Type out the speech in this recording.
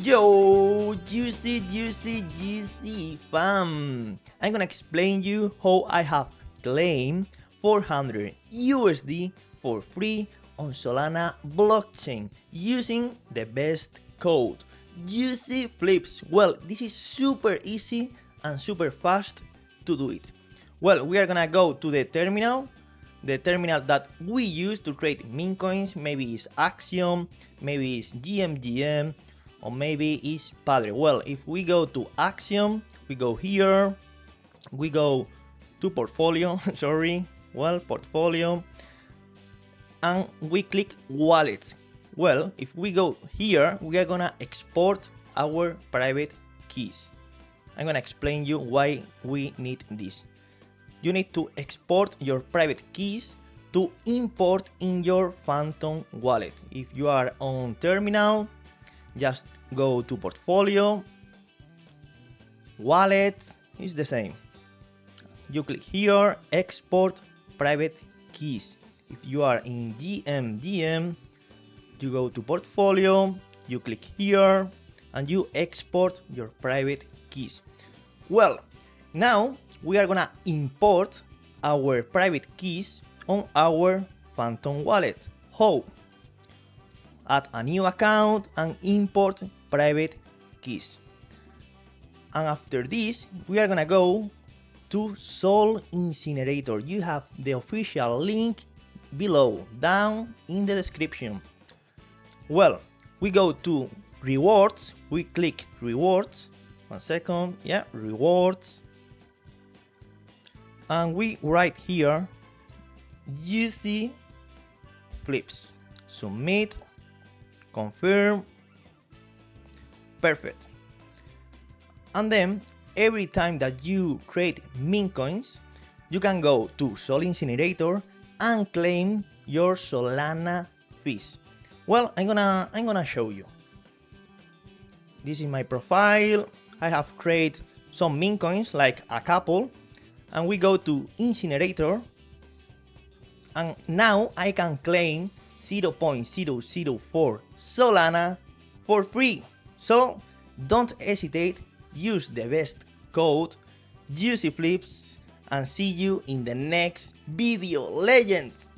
Yo, juicy fam! I'm gonna explain you how I have claimed 400 USD for free on Solana blockchain using the best code, JUICYFLIPS. Well, this is super easy and super fast to do it. Well, we are gonna go to the terminal that we use to create meme coins. Maybe it's Axiom, maybe it's GMGM, or maybe it's Padre. Well, if we go to Axiom, we go here, we go to portfolio, portfolio, and we click wallets. Well, if we go here, we are gonna export our private keys. I'm gonna explain you why we need this. You need to export your private keys to import in your Phantom wallet. If you are on terminal, just go to portfolio, wallets, it's the same. You click here, export private keys. If you are in GMGM, you go to portfolio, you click here, and you export your private keys. Well, now we are gonna import our private keys on our Phantom wallet. How? Add a new account and import private keys. And after this, we are gonna go to Sol Incinerator. You have the official link below, down in the description. Well, we go to rewards, we click rewards, rewards, and we write here JUICYFLIPS, submit, confirm, perfect. And then every time that you create meme coins, you can go to Sol Incinerator and claim your Solana fees. Well, I'm gonna show you. This is my profile. I have created some meme coins, like a couple, and we go to Incinerator, and now I can claim 0.004 Solana for free. So don't hesitate, use the best code JUICYFLIPS, and see you in the next video, legends.